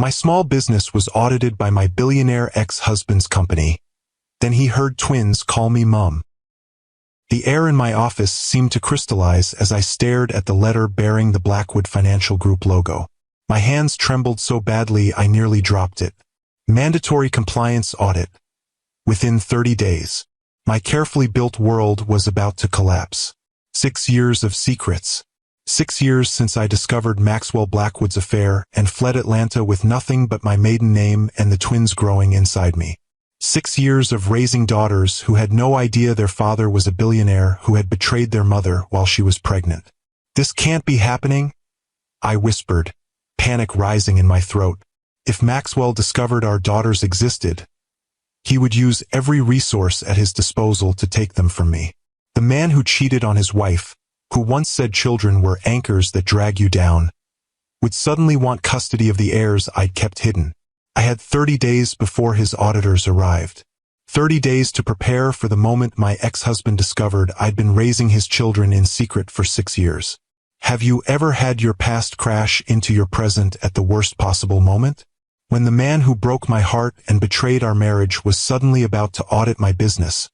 My small business was audited by my billionaire ex-husband's company. Then he heard twins call me Mom. The air in my office seemed to crystallize as I stared at the letter bearing the Blackwood Financial Group logo. My hands trembled so badly I nearly dropped it. Mandatory compliance audit. Within 30 days. My carefully built world was about to collapse. 6 years of secrets. 6 years since I discovered Maxwell Blackwood's affair and fled Atlanta with nothing but my maiden name and the twins growing inside me. 6 years of raising daughters who had no idea their father was a billionaire who had betrayed their mother while she was pregnant. This can't be happening, I whispered, panic rising in my throat. If Maxwell discovered our daughters existed, he would use every resource at his disposal to take them from me. The man who cheated on his wife, who once said children were anchors that drag you down, would suddenly want custody of the heirs I'd kept hidden. I had 30 days before his auditors arrived. 30 days to prepare for the moment my ex-husband discovered I'd been raising his children in secret for 6 years. Have you ever had your past crash into your present at the worst possible moment? When the man who broke my heart and betrayed our marriage was suddenly about to audit my business,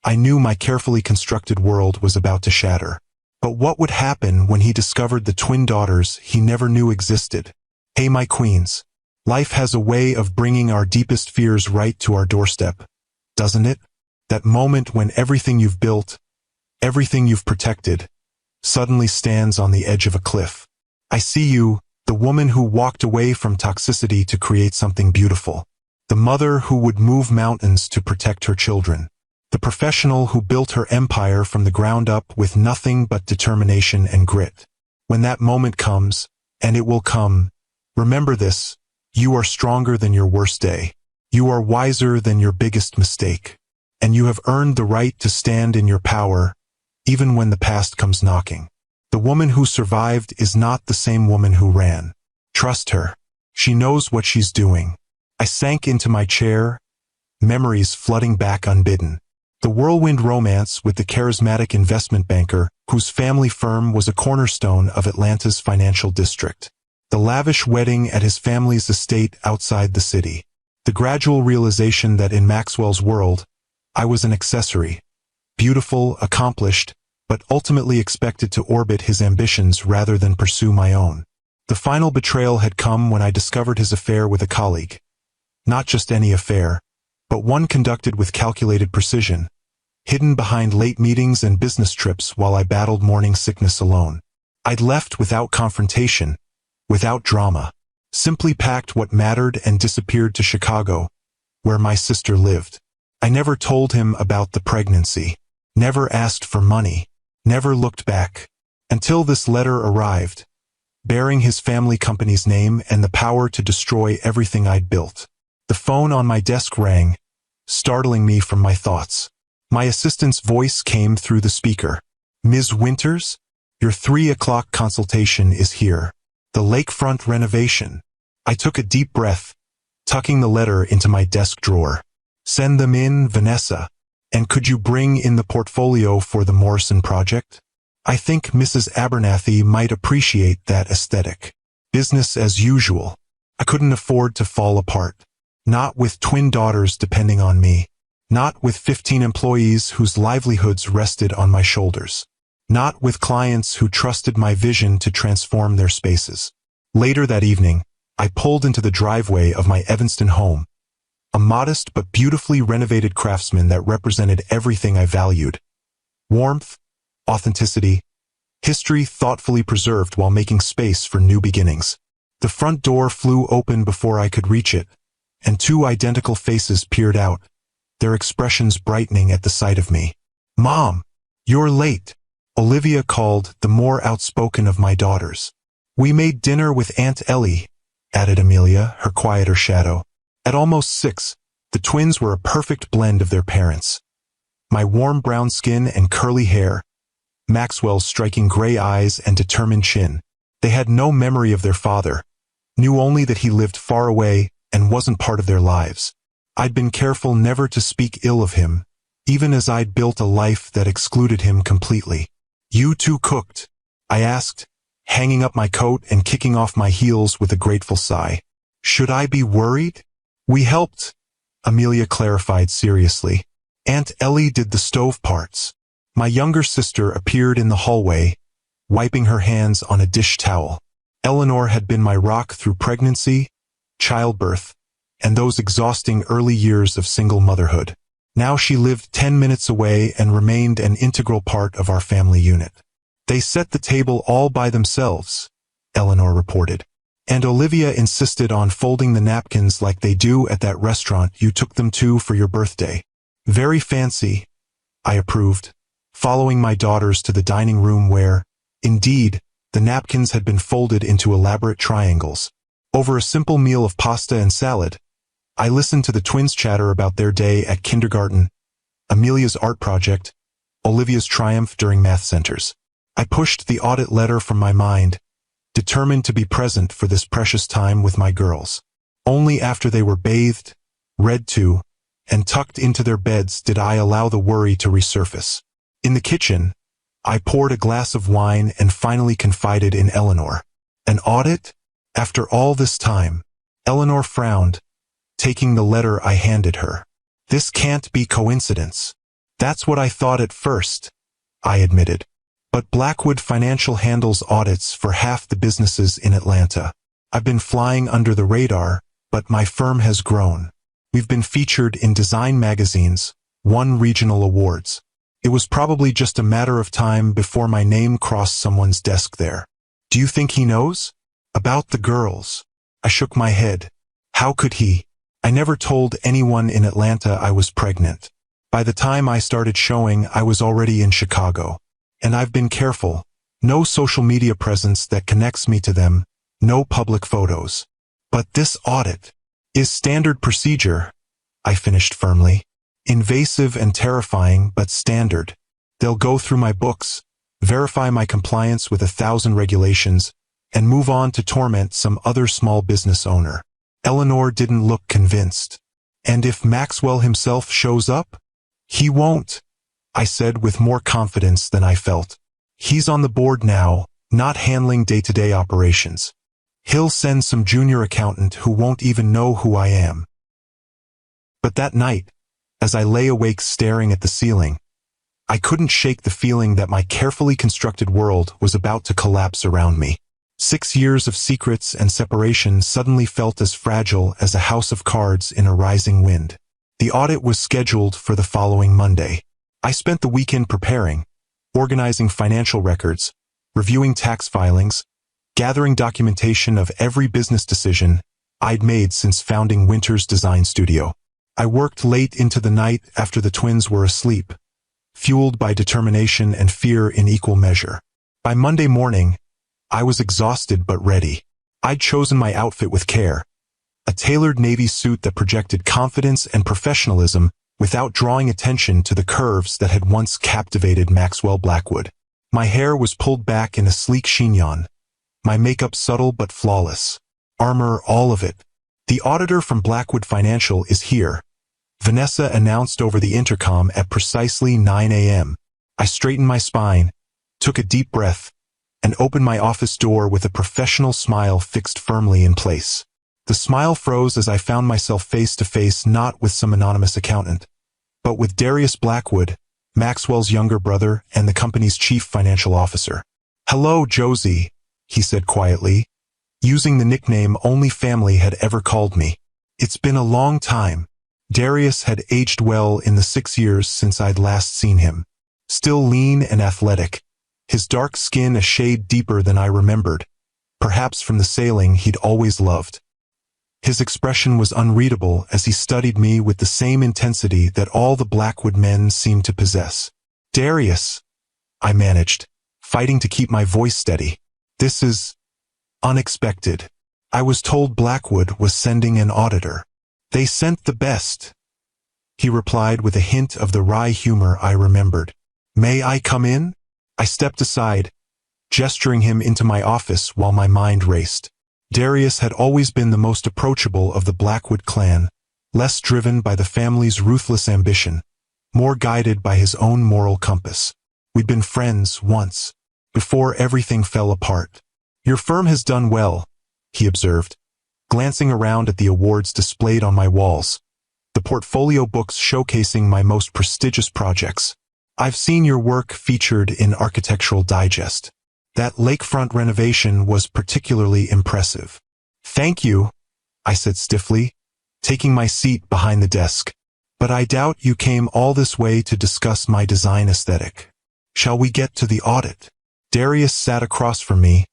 I knew my carefully constructed world was about to shatter. But what would happen when he discovered the twin daughters he never knew existed? Hey, my queens. Life has a way of bringing our deepest fears right to our doorstep, doesn't it? That moment when everything you've built, everything you've protected, suddenly stands on the edge of a cliff. I see you, the woman who walked away from toxicity to create something beautiful. The mother who would move mountains to protect her children. The professional who built her empire from the ground up with nothing but determination and grit. When that moment comes, and it will come, remember this. You are stronger than your worst day. You are wiser than your biggest mistake. And you have earned the right to stand in your power, even when the past comes knocking. The woman who survived is not the same woman who ran. Trust her. She knows what she's doing. I sank into my chair, memories flooding back unbidden. The whirlwind romance with the charismatic investment banker, whose family firm was a cornerstone of Atlanta's financial district. The lavish wedding at his family's estate outside the city. The gradual realization that in Maxwell's world, I was an accessory. Beautiful, accomplished, but ultimately expected to orbit his ambitions rather than pursue my own. The final betrayal had come when I discovered his affair with a colleague. Not just any affair, but one conducted with calculated precision, hidden behind late meetings and business trips while I battled morning sickness alone. I'd left without confrontation, without drama, simply packed what mattered and disappeared to Chicago, where my sister lived. I never told him about the pregnancy, never asked for money, never looked back, until this letter arrived, bearing his family company's name and the power to destroy everything I'd built. The phone on my desk rang, startling me from my thoughts. My assistant's voice came through the speaker. Ms. Winters, your 3 o'clock consultation is here. The lakefront renovation. I took a deep breath, tucking the letter into my desk drawer. Send them in, Vanessa. And could you bring in the portfolio for the Morrison project? I think Mrs. Abernathy might appreciate that aesthetic. Business as usual. I couldn't afford to fall apart. Not with twin daughters depending on me. Not with 15 employees whose livelihoods rested on my shoulders. Not with clients who trusted my vision to transform their spaces. Later that evening, I pulled into the driveway of my Evanston home, a modest but beautifully renovated craftsman that represented everything I valued. Warmth, authenticity, history thoughtfully preserved while making space for new beginnings. The front door flew open before I could reach it, and 2 identical faces peered out, their expressions brightening at the sight of me. Mom, you're late. Olivia called, the more outspoken of my daughters. We made dinner with Aunt Ellie, added Amelia, her quieter shadow. At almost 6, the twins were a perfect blend of their parents. My warm brown skin and curly hair, Maxwell's striking gray eyes and determined chin. They had no memory of their father, knew only that he lived far away and wasn't part of their lives. I'd been careful never to speak ill of him, even as I'd built a life that excluded him completely. You 2 cooked? I asked, hanging up my coat and kicking off my heels with a grateful sigh. Should I be worried? We helped, Amelia clarified seriously. Aunt Ellie did the stove parts. My younger sister appeared in the hallway, wiping her hands on a dish towel. Eleanor had been my rock through pregnancy, childbirth, and those exhausting early years of single motherhood. Now she lived 10 minutes away and remained an integral part of our family unit. They set the table all by themselves, Eleanor reported. And Olivia insisted on folding the napkins like they do at that restaurant you took them to for your birthday. Very fancy, I approved, following my daughters to the dining room where, indeed, the napkins had been folded into elaborate triangles. Over a simple meal of pasta and salad, I listened to the twins chatter about their day at kindergarten, Amelia's art project, Olivia's triumph during math centers. I pushed the audit letter from my mind, determined to be present for this precious time with my girls. Only after they were bathed, read to, and tucked into their beds did I allow the worry to resurface. In the kitchen, I poured a glass of wine and finally confided in Eleanor. An audit? After all this time? Eleanor frowned, taking the letter I handed her. This can't be coincidence. That's what I thought at first, I admitted. But Blackwood Financial handles audits for half the businesses in Atlanta. I've been flying under the radar, but my firm has grown. We've been featured in design magazines, won regional awards. It was probably just a matter of time before my name crossed someone's desk there. Do you think he knows? About the girls. I shook my head. How could he? I never told anyone in Atlanta I was pregnant. By the time I started showing, I was already in Chicago. And I've been careful. No social media presence that connects me to them, no public photos. But this audit is standard procedure, I finished firmly. Invasive and terrifying, but standard. They'll go through my books, verify my compliance with 1,000 regulations, and move on to torment some other small business owner. Eleanor didn't look convinced. And if Maxwell himself shows up? He won't, I said with more confidence than I felt. He's on the board now, not handling day-to-day operations. He'll send some junior accountant who won't even know who I am. But that night, as I lay awake staring at the ceiling, I couldn't shake the feeling that my carefully constructed world was about to collapse around me. 6 years of secrets and separation suddenly felt as fragile as a house of cards in a rising wind. The audit was scheduled for the following Monday. I spent the weekend preparing, organizing financial records, reviewing tax filings, gathering documentation of every business decision I'd made since founding Winter's Design Studio. I worked late into the night after the twins were asleep, fueled by determination and fear in equal measure. By Monday morning, I was exhausted but ready. I'd chosen my outfit with care, a tailored navy suit that projected confidence and professionalism without drawing attention to the curves that had once captivated Maxwell Blackwood. My hair was pulled back in a sleek chignon, my makeup subtle but flawless, armor all of it. The auditor from Blackwood Financial is here, Vanessa announced over the intercom at precisely 9 a.m. I straightened my spine, took a deep breath, and opened my office door with a professional smile fixed firmly in place. The smile froze as I found myself face to face not with some anonymous accountant, but with Darius Blackwood, Maxwell's younger brother and the company's chief financial officer. "Hello, Josie," he said quietly, using the nickname only family had ever called me. "It's been a long time." Darius had aged well in the 6 years since I'd last seen him. Still lean and athletic, his dark skin a shade deeper than I remembered, perhaps from the sailing he'd always loved. His expression was unreadable as he studied me with the same intensity that all the Blackwood men seemed to possess. "Darius," I managed, fighting to keep my voice steady. "This is unexpected. I was told Blackwood was sending an auditor." "They sent the best," he replied with a hint of the wry humor I remembered. "May I come in?" I stepped aside, gesturing him into my office while my mind raced. Darius had always been the most approachable of the Blackwood clan, less driven by the family's ruthless ambition, more guided by his own moral compass. We'd been friends once, before everything fell apart. "Your firm has done well," he observed, glancing around at the awards displayed on my walls, the portfolio books showcasing my most prestigious projects. I've seen your work featured in Architectural Digest. That lakefront renovation was particularly impressive. Thank you, I said stiffly, taking my seat behind the desk. But I doubt you came all this way to discuss my design aesthetic. Shall we get to the audit? Darius sat across from me,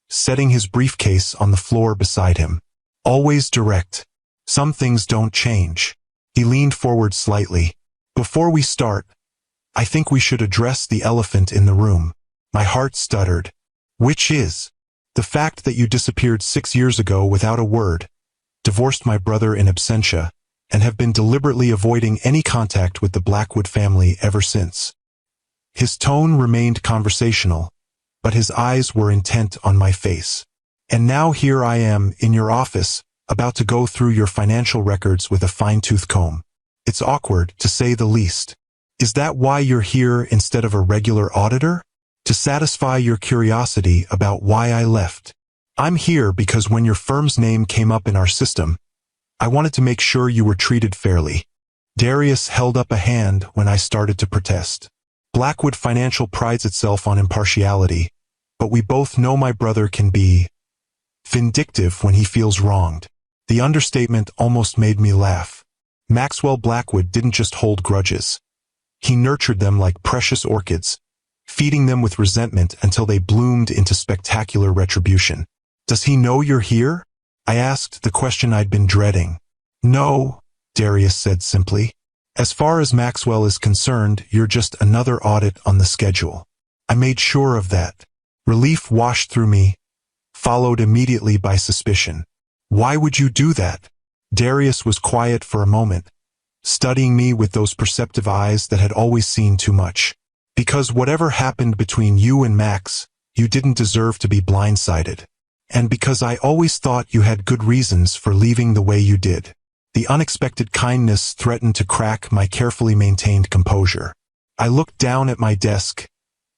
setting his briefcase on the floor beside him. Always direct. Some things don't change. He leaned forward slightly. Before we start, I think we should address the elephant in the room. My heart stuttered. Which is? The fact that you disappeared 6 years ago without a word, divorced my brother in absentia, and have been deliberately avoiding any contact with the Blackwood family ever since. His tone remained conversational, but his eyes were intent on my face. And now here I am in your office, about to go through your financial records with a fine-tooth comb. It's awkward, to say the least. Is that why you're here instead of a regular auditor? To satisfy your curiosity about why I left. I'm here because when your firm's name came up in our system, I wanted to make sure you were treated fairly. Darius held up a hand when I started to protest. Blackwood Financial prides itself on impartiality, but we both know my brother can be vindictive when he feels wronged. The understatement almost made me laugh. Maxwell Blackwood didn't just hold grudges. He nurtured them like precious orchids, feeding them with resentment until they bloomed into spectacular retribution. Does he know you're here? I asked the question I'd been dreading. No, Darius said simply. As far as Maxwell is concerned, you're just another audit on the schedule. I made sure of that. Relief washed through me, followed immediately by suspicion. Why would you do that? Darius was quiet for a moment, studying me with those perceptive eyes that had always seen too much. Because whatever happened between you and Max, you didn't deserve to be blindsided. And because I always thought you had good reasons for leaving the way you did. The unexpected kindness threatened to crack my carefully maintained composure. I looked down at my desk,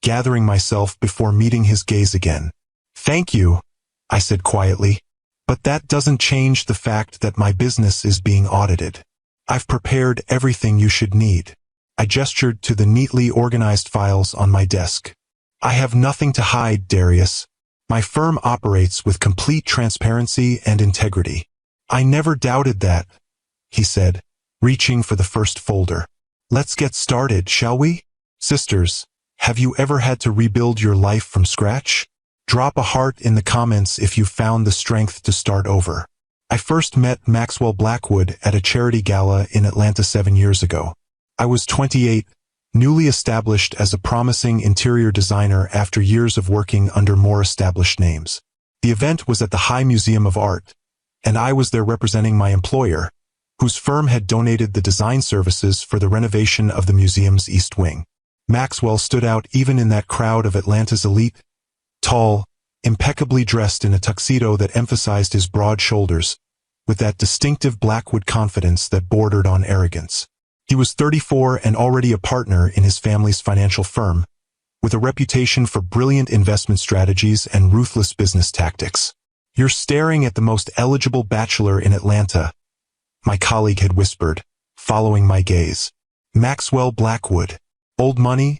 gathering myself before meeting his gaze again. Thank you, I said quietly. But that doesn't change the fact that my business is being audited. I've prepared everything you should need. I gestured to the neatly organized files on my desk. I have nothing to hide, Darius. My firm operates with complete transparency and integrity. I never doubted that, he said, reaching for the first folder. Let's get started, shall we? Sisters, have you ever had to rebuild your life from scratch? Drop a heart in the comments if you found the strength to start over. I first met Maxwell Blackwood at a charity gala in Atlanta 7 years ago. I was 28, newly established as a promising interior designer after years of working under more established names. The event was at the High Museum of Art, and I was there representing my employer, whose firm had donated the design services for the renovation of the museum's East Wing. Maxwell stood out even in that crowd of Atlanta's elite, tall, impeccably dressed in a tuxedo that emphasized his broad shoulders, with that distinctive Blackwood confidence that bordered on arrogance. He was 34 and already a partner in his family's financial firm, with a reputation for brilliant investment strategies and ruthless business tactics. You're staring at the most eligible bachelor in Atlanta, my colleague had whispered, following my gaze. Maxwell Blackwood. Old money,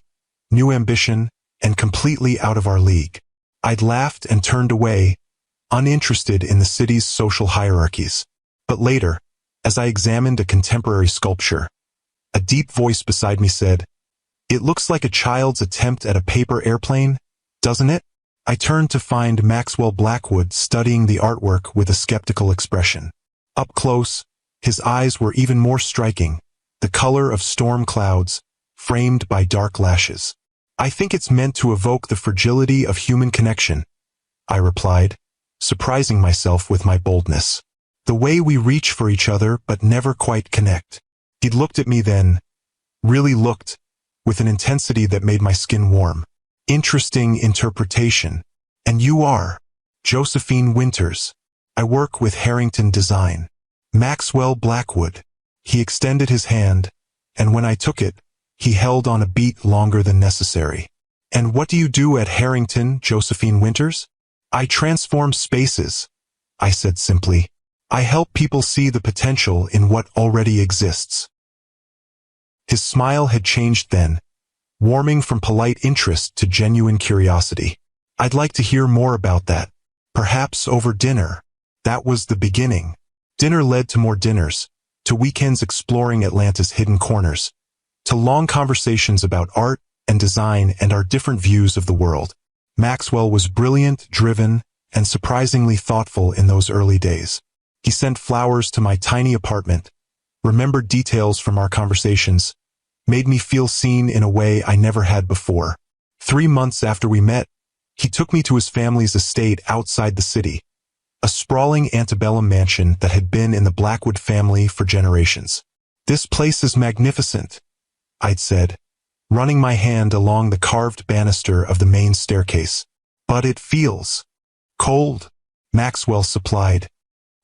new ambition, and completely out of our league. I'd laughed and turned away, uninterested in the city's social hierarchies. But later, as I examined a contemporary sculpture, a deep voice beside me said, "It looks like a child's attempt at a paper airplane, doesn't it?" I turned to find Maxwell Blackwood studying the artwork with a skeptical expression. Up close, his eyes were even more striking, the color of storm clouds, framed by dark lashes. "I think it's meant to evoke the fragility of human connection," I replied, surprising myself with my boldness. "The way we reach for each other but never quite connect." He'd looked at me then, really looked, with an intensity that made my skin warm. "Interesting interpretation. And you are?" "Josephine Winters. I work with Harrington Design." "Maxwell Blackwood." He extended his hand, and when I took it, he held on a beat longer than necessary. "And what do you do at Harrington, Josephine Winters?" "I transform spaces," I said simply. I help people see the potential in what already exists. His smile had changed then, warming from polite interest to genuine curiosity. I'd like to hear more about that. Perhaps over dinner. That was the beginning. Dinner led to more dinners, to weekends exploring Atlanta's hidden corners, to long conversations about art and design and our different views of the world. Maxwell was brilliant, driven, and surprisingly thoughtful in those early days. He sent flowers to my tiny apartment, remembered details from our conversations, made me feel seen in a way I never had before. 3 months after we met, he took me to his family's estate outside the city, a sprawling antebellum mansion that had been in the Blackwood family for generations. "This place is magnificent," I'd said, running my hand along the carved banister of the main staircase. "But it feels cold," Maxwell supplied.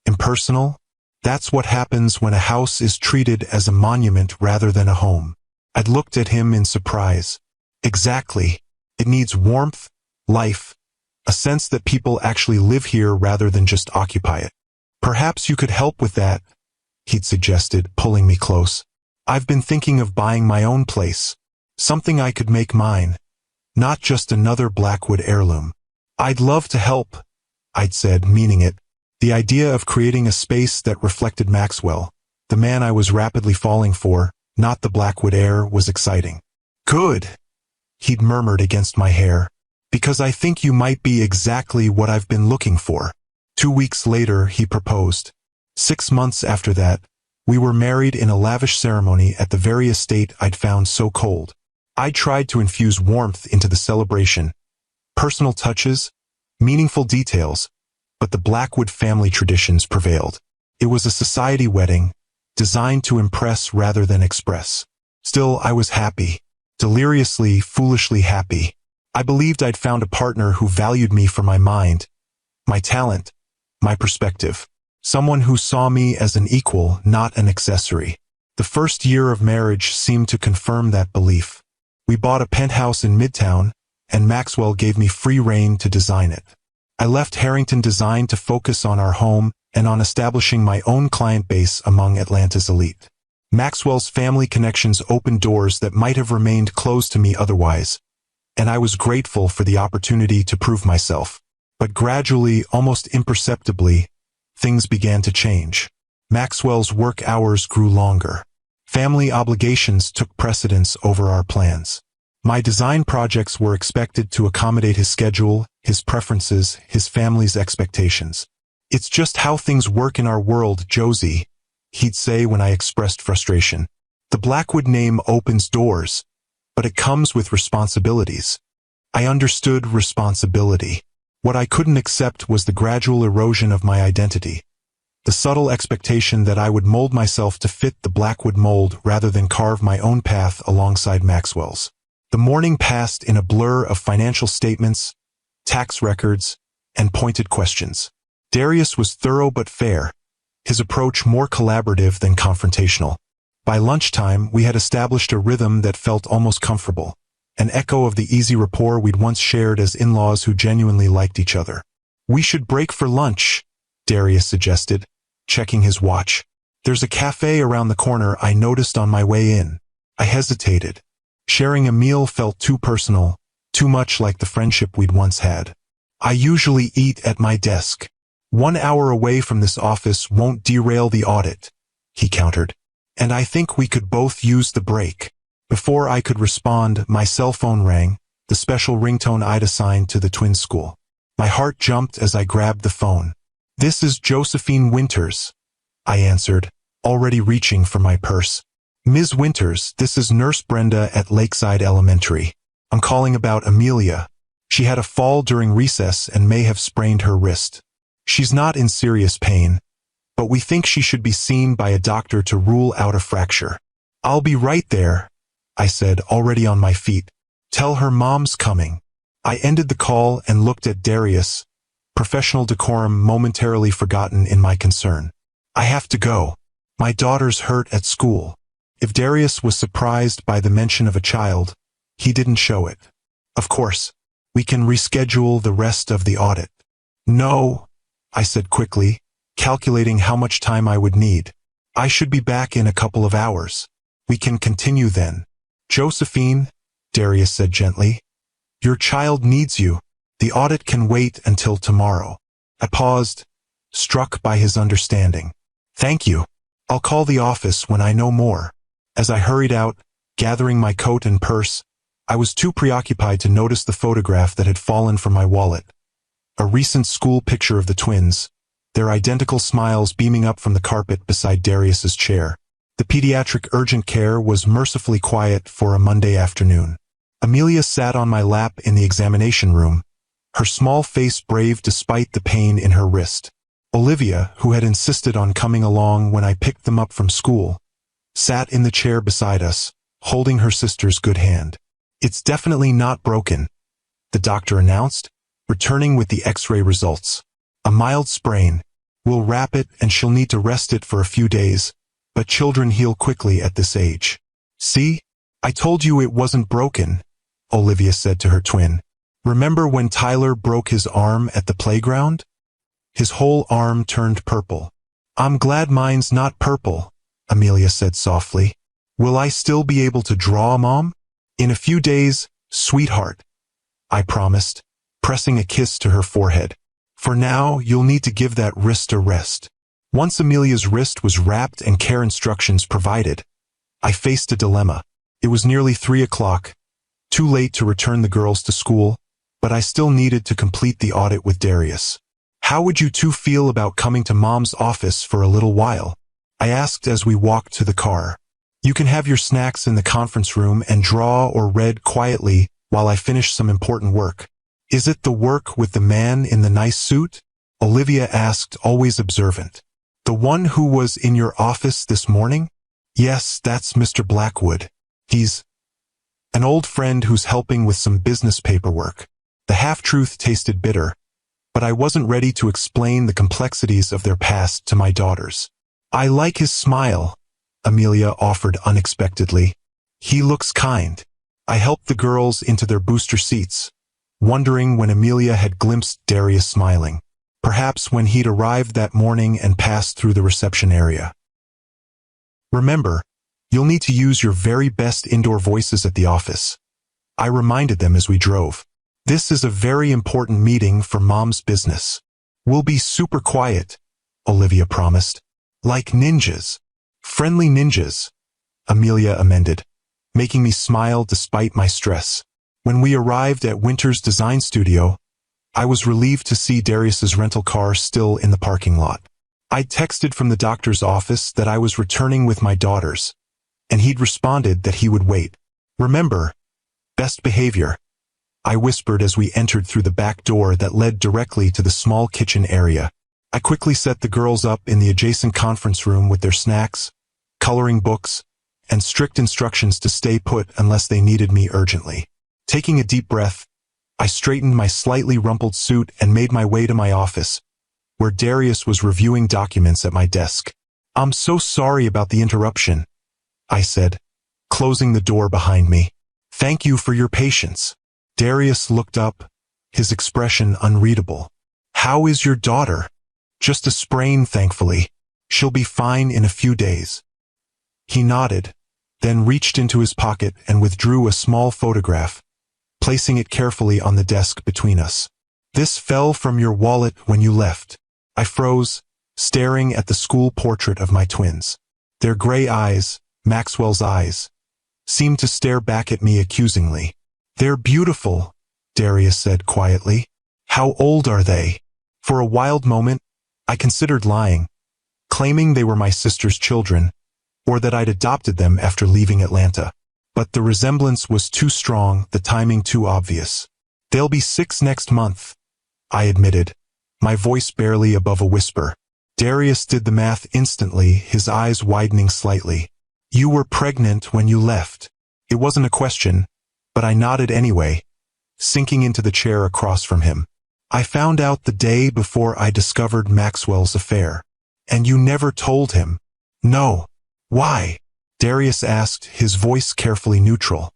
"Impersonal? That's what happens when a house is treated as a monument rather than a home." I'd looked at him in surprise. "Exactly. It needs warmth, life, a sense that people actually live here rather than just occupy it. Perhaps you could help with that," he'd suggested, pulling me close. "I've been thinking of buying my own place, something I could make mine, not just another Blackwood heirloom." "I'd love to help," I'd said, meaning it. The idea of creating a space that reflected Maxwell, the man I was rapidly falling for, not the Blackwood heir, was exciting. "Good," he'd murmured against my hair, "because I think you might be exactly what I've been looking for." 2 weeks later, he proposed. 6 months after that, we were married in a lavish ceremony at the very estate I'd found so cold. I tried to infuse warmth into the celebration, personal touches, meaningful details, but the Blackwood family traditions prevailed. It was a society wedding, designed to impress rather than express. Still, I was happy, deliriously, foolishly happy. I believed I'd found a partner who valued me for my mind, my talent, my perspective. Someone who saw me as an equal, not an accessory. The first year of marriage seemed to confirm that belief. We bought a penthouse in Midtown, and Maxwell gave me free rein to design it. I left Harrington Design to focus on our home and on establishing my own client base among Atlanta's elite. Maxwell's family connections opened doors that might have remained closed to me otherwise, and I was grateful for the opportunity to prove myself. But gradually, almost imperceptibly, things began to change. Maxwell's work hours grew longer. Family obligations took precedence over our plans. My design projects were expected to accommodate his schedule, his preferences, his family's expectations. "It's just how things work in our world, Josie," he'd say when I expressed frustration. "The Blackwood name opens doors, but it comes with responsibilities." I understood responsibility. What I couldn't accept was the gradual erosion of my identity, the subtle expectation that I would mold myself to fit the Blackwood mold rather than carve my own path alongside Maxwell's. The morning passed in a blur of financial statements, tax records, and pointed questions. Darius was thorough but fair, his approach more collaborative than confrontational. By lunchtime, we had established a rhythm that felt almost comfortable, an echo of the easy rapport we'd once shared as in-laws who genuinely liked each other. "We should break for lunch," Darius suggested, checking his watch. "There's a cafe around the corner I noticed on my way in." I hesitated. Sharing a meal felt too personal, too much like the friendship we'd once had. "I usually eat at my desk. 1 hour away from this office won't derail the audit," he countered. "And I think we could both use the break." Before I could respond, my cell phone rang, the special ringtone I'd assigned to the twins' school. My heart jumped as I grabbed the phone. "This is Josephine Winters," I answered, already reaching for my purse. "Ms. Winters, this is Nurse Brenda at Lakeside Elementary. I'm calling about Amelia. She had a fall during recess and may have sprained her wrist. She's not in serious pain, but we think she should be seen by a doctor to rule out a fracture." "I'll be right there," I said, already on my feet. "Tell her mom's coming." I ended the call and looked at Darius, professional decorum momentarily forgotten in my concern. "I have to go. My daughter's hurt at school." If Darius was surprised by the mention of a child, he didn't show it. "Of course, we can reschedule the rest of the audit." "No," I said quickly, calculating how much time I would need. I should be back in a couple of hours. We can continue then. Josephine, Darius said gently, your child needs you. The audit can wait until tomorrow. I paused, struck by his understanding. Thank you. I'll call the office when I know more. As I hurried out, gathering my coat and purse, I was too preoccupied to notice the photograph that had fallen from my wallet. A recent school picture of the twins, their identical smiles beaming up from the carpet beside Darius's chair. The pediatric urgent care was mercifully quiet for a Monday afternoon. Amelia sat on my lap in the examination room, her small face brave despite the pain in her wrist. Olivia, who had insisted on coming along when I picked them up from school, sat in the chair beside us, holding her sister's good hand. It's definitely not broken, the doctor announced, returning with the X-ray results. A mild sprain. We'll wrap it and she'll need to rest it for a few days, but children heal quickly at this age. See? I told you it wasn't broken, Olivia said to her twin. Remember when Tyler broke his arm at the playground? His whole arm turned purple. I'm glad mine's not purple, Amelia said softly. Will I still be able to draw, Mom? In a few days, sweetheart, I promised, pressing a kiss to her forehead. For now, you'll need to give that wrist a rest. Once Amelia's wrist was wrapped and care instructions provided, I faced a dilemma. It was nearly 3 o'clock, too late to return the girls to school, but I still needed to complete the audit with Darius. How would you two feel about coming to Mom's office for a little while? I asked as we walked to the car. You can have your snacks in the conference room and draw or read quietly while I finish some important work. Is it the work with the man in the nice suit? Olivia asked, always observant. The one who was in your office this morning? Yes, that's Mr. Blackwood. He's an old friend who's helping with some business paperwork. The half-truth tasted bitter, but I wasn't ready to explain the complexities of their past to my daughters. I like his smile, Amelia offered unexpectedly. He looks kind. I helped the girls into their booster seats, wondering when Amelia had glimpsed Darius smiling. Perhaps when he'd arrived that morning and passed through the reception area. Remember, you'll need to use your very best indoor voices at the office. I reminded them as we drove. This is a very important meeting for Mom's business. We'll be super quiet, Olivia promised. Like ninjas. Friendly ninjas, Amelia amended, making me smile despite my stress. When we arrived at Winter's design studio, I was relieved to see Darius's rental car still in the parking lot. I'd texted from the doctor's office that I was returning with my daughters, and he'd responded that he would wait. Remember, best behavior, I whispered as we entered through the back door that led directly to the small kitchen area. I quickly set the girls up in the adjacent conference room with their snacks, coloring books, and strict instructions to stay put unless they needed me urgently. Taking a deep breath, I straightened my slightly rumpled suit and made my way to my office, where Darius was reviewing documents at my desk. I'm so sorry about the interruption, I said, closing the door behind me. Thank you for your patience. Darius looked up, his expression unreadable. How is your daughter? Just a sprain, thankfully. She'll be fine in a few days. He nodded, then reached into his pocket and withdrew a small photograph, placing it carefully on the desk between us. This fell from your wallet when you left. I froze, staring at the school portrait of my twins. Their gray eyes, Maxwell's eyes, seemed to stare back at me accusingly. They're beautiful, Darius said quietly. How old are they? For a wild moment, I considered lying, claiming they were my sister's children, or that I'd adopted them after leaving Atlanta. But the resemblance was too strong, the timing too obvious. They'll be 6 next month, I admitted, my voice barely above a whisper. Darius did the math instantly, his eyes widening slightly. You were pregnant when you left. It wasn't a question, but I nodded anyway, sinking into the chair across from him. I found out the day before I discovered Maxwell's affair. And you never told him? No. Why? Darius asked, his voice carefully neutral.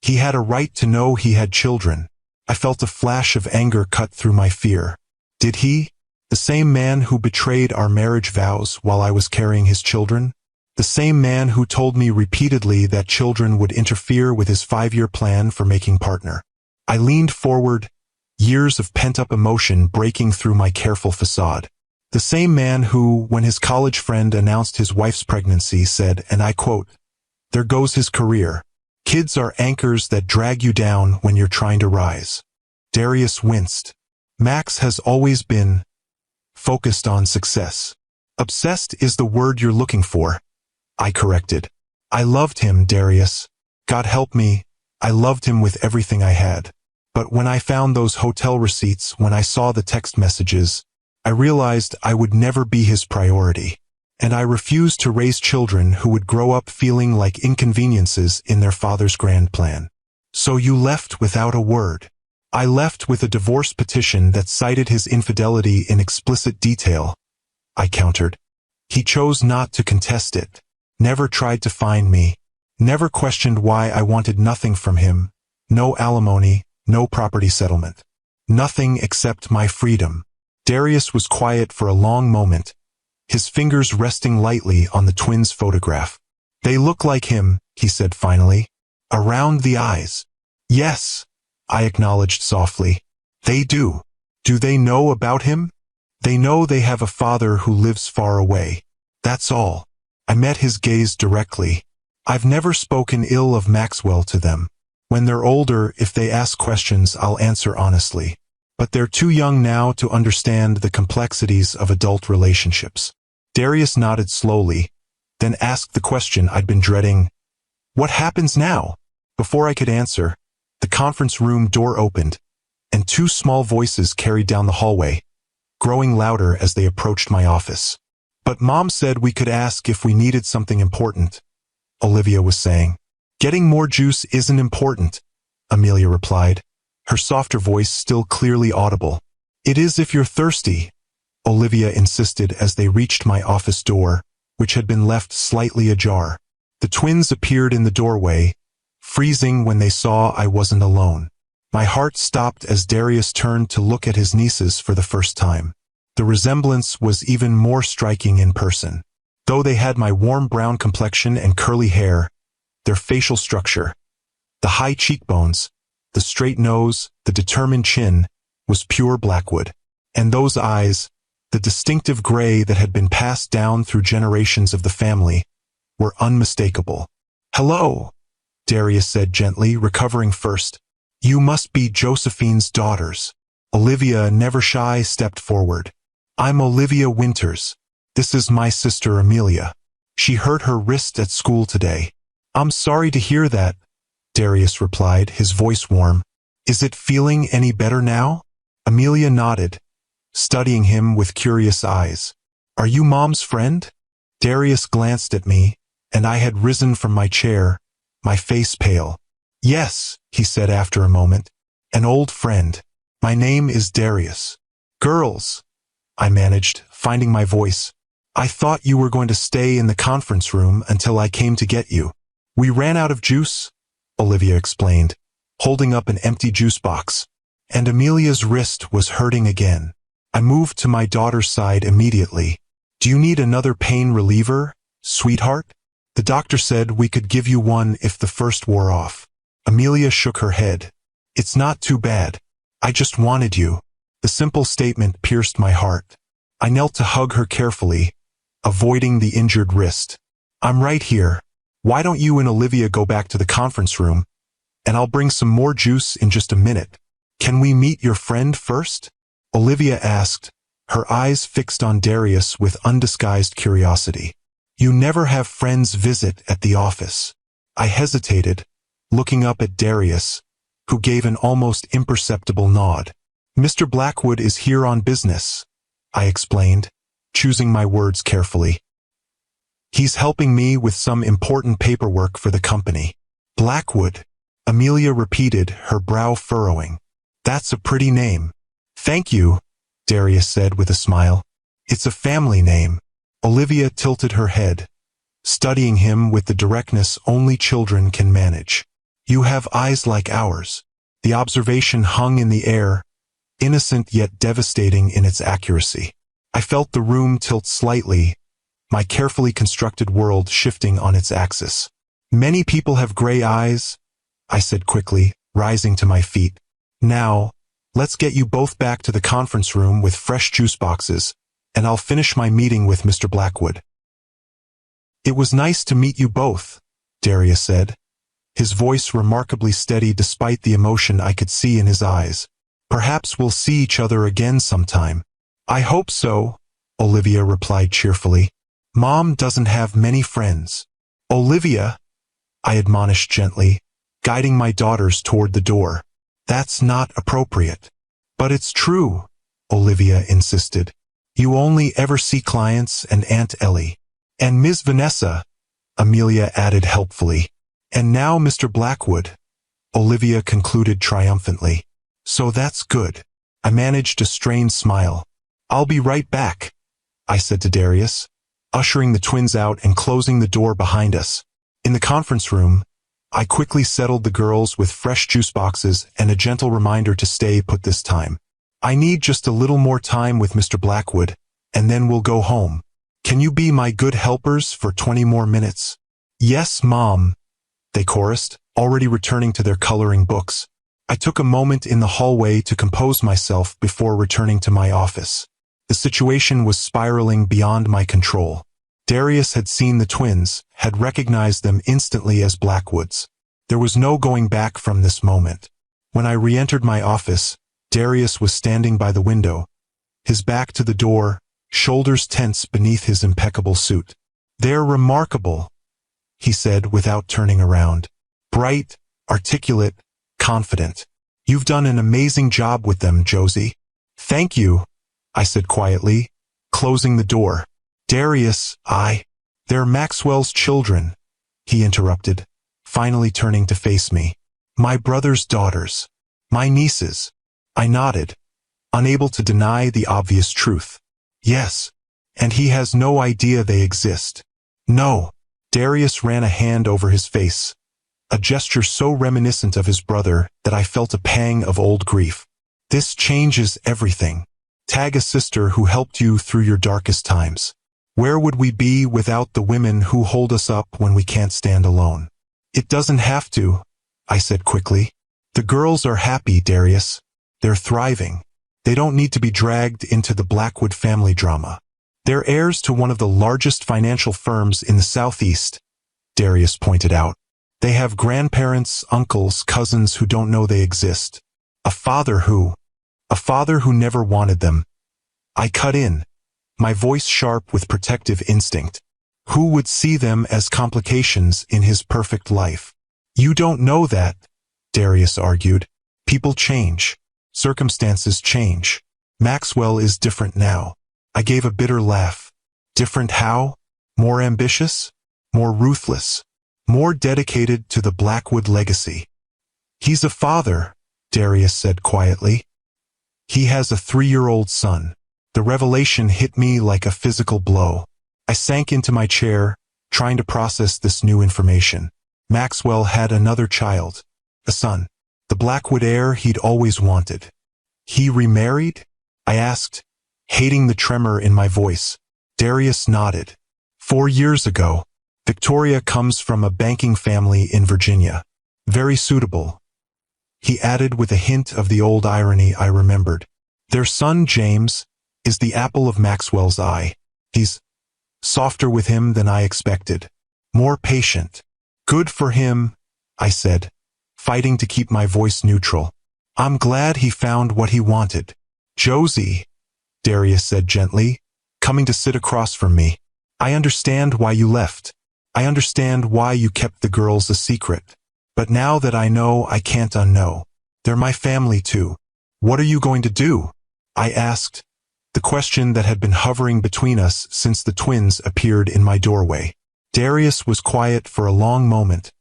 He had a right to know he had children. I felt a flash of anger cut through my fear. Did he? The same man who betrayed our marriage vows while I was carrying his children? The same man who told me repeatedly that children would interfere with his 5-year plan for making partner. I leaned forward, years of pent-up emotion breaking through my careful facade. The same man who, when his college friend announced his wife's pregnancy, said, and I quote, "There goes his career. Kids are anchors that drag you down when you're trying to rise." Darius winced. Max has always been focused on success. Obsessed is the word you're looking for, I corrected. I loved him, Darius. God help me, I loved him with everything I had. But when I found those hotel receipts, when I saw the text messages, I realized I would never be his priority. And I refused to raise children who would grow up feeling like inconveniences in their father's grand plan. So you left without a word. I left with a divorce petition that cited his infidelity in explicit detail, I countered. He chose not to contest it, never tried to find me, never questioned why I wanted nothing from him, no alimony, no property settlement. Nothing except my freedom. Darius was quiet for a long moment, his fingers resting lightly on the twins' photograph. They look like him, he said finally. Around the eyes. Yes, I acknowledged softly. They do. Do they know about him? They know they have a father who lives far away. That's all. I met his gaze directly. I've never spoken ill of Maxwell to them. When they're older, if they ask questions, I'll answer honestly. But they're too young now to understand the complexities of adult relationships. Darius nodded slowly, then asked the question I'd been dreading. What happens now? Before I could answer, the conference room door opened, and 2 small voices carried down the hallway, growing louder as they approached my office. But Mom said we could ask if we needed something important, Olivia was saying. Getting more juice isn't important, Amelia replied, her softer voice still clearly audible. It is if you're thirsty, Olivia insisted as they reached my office door, which had been left slightly ajar. The twins appeared in the doorway, freezing when they saw I wasn't alone. My heart stopped as Darius turned to look at his nieces for the first time. The resemblance was even more striking in person. Though they had my warm brown complexion and curly hair, their facial structure, the high cheekbones, the straight nose, the determined chin, was pure Blackwood. And those eyes, the distinctive gray that had been passed down through generations of the family, were unmistakable. Hello, Darius said gently, recovering first. You must be Josephine's daughters. Olivia, never shy, stepped forward. I'm Olivia Winters. This is my sister Amelia. She hurt her wrist at school today. I'm sorry to hear that, Darius replied, his voice warm. Is it feeling any better now? Amelia nodded, studying him with curious eyes. Are you Mom's friend? Darius glanced at me, and I had risen from my chair, my face pale. Yes, he said after a moment. An old friend. My name is Darius. Girls, I managed, finding my voice. I thought you were going to stay in the conference room until I came to get you. We ran out of juice, Olivia explained, holding up an empty juice box. And Amelia's wrist was hurting again. I moved to my daughter's side immediately. Do you need another pain reliever, sweetheart? The doctor said we could give you one if the first wore off. Amelia shook her head. It's not too bad. I just wanted you. The simple statement pierced my heart. I knelt to hug her carefully, avoiding the injured wrist. I'm right here. Why don't you and Olivia go back to the conference room, and I'll bring some more juice in just a minute. Can we meet your friend first? Olivia asked, her eyes fixed on Darius with undisguised curiosity. You never have friends visit at the office. I hesitated, looking up at Darius, who gave an almost imperceptible nod. Mr. Blackwood is here on business, I explained, choosing my words carefully. He's helping me with some important paperwork for the company. Blackwood, Amelia repeated, her brow furrowing. That's a pretty name. Thank you, Darius said with a smile. It's a family name. Olivia tilted her head, studying him with the directness only children can manage. You have eyes like ours. The observation hung in the air, innocent yet devastating in its accuracy. I felt the room tilt slightly, my carefully constructed world shifting on its axis. Many people have gray eyes, I said quickly, rising to my feet. Now, let's get you both back to the conference room with fresh juice boxes, and I'll finish my meeting with Mr. Blackwood. It was nice to meet you both, Darius said, his voice remarkably steady despite the emotion I could see in his eyes. Perhaps we'll see each other again sometime. I hope so, Olivia replied cheerfully. Mom doesn't have many friends. Olivia, I admonished gently, guiding my daughters toward the door. That's not appropriate. But it's true, Olivia insisted. You only ever see clients and Aunt Ellie. And Ms. Vanessa, Amelia added helpfully. And now Mr. Blackwood, Olivia concluded triumphantly. So that's good. I managed a strained smile. I'll be right back, I said to Darius, ushering the twins out and closing the door behind us. In the conference room, I quickly settled the girls with fresh juice boxes and a gentle reminder to stay put this time. I need just a little more time with Mr. Blackwood, and then we'll go home. Can you be my good helpers for 20 more minutes? Yes, Mom, they chorused, already returning to their coloring books. I took a moment in the hallway to compose myself before returning to my office. The situation was spiraling beyond my control. Darius had seen the twins, had recognized them instantly as Blackwoods. There was no going back from this moment. When I re-entered my office, Darius was standing by the window, his back to the door, shoulders tense beneath his impeccable suit. They're remarkable, he said without turning around. Bright, articulate, confident. You've done an amazing job with them, Josie. Thank you, I said quietly, closing the door. Darius, they're Maxwell's children, he interrupted, finally turning to face me. My brother's daughters. My nieces. I nodded, unable to deny the obvious truth. Yes, and he has no idea they exist. No. Darius ran a hand over his face, a gesture so reminiscent of his brother that I felt a pang of old grief. This changes everything. Tag a sister who helped you through your darkest times. Where would we be without the women who hold us up when we can't stand alone? It doesn't have to, I said quickly. The girls are happy, Darius. They're thriving. They don't need to be dragged into the Blackwood family drama. They're heirs to one of the largest financial firms in the Southeast, Darius pointed out. They have grandparents, uncles, cousins who don't know they exist. A father who never wanted them. I cut in, my voice sharp with protective instinct. Who would see them as complications in his perfect life? You don't know that, Darius argued. People change. Circumstances change. Maxwell is different now. I gave a bitter laugh. Different how? More ambitious? More ruthless? More dedicated to the Blackwood legacy? He's a father, Darius said quietly. He has a 3-year-old son. The revelation hit me like a physical blow. I sank into my chair, trying to process this new information. Maxwell had another child, a son, the Blackwood heir he'd always wanted. He remarried? I asked, hating the tremor in my voice. Darius nodded. 4 years ago. Victoria comes from a banking family in Virginia. Very suitable. He added with a hint of the old irony I remembered. Their son, James, is the apple of Maxwell's eye. He's softer with him than I expected. More patient. Good for him, I said, fighting to keep my voice neutral. I'm glad he found what he wanted. Josie, Darius said gently, coming to sit across from me. I understand why you left. I understand why you kept the girls a secret. But now that I know, I can't unknow. They're my family too. What are you going to do? I asked, the question that had been hovering between us since the twins appeared in my doorway. Darius was quiet for a long moment,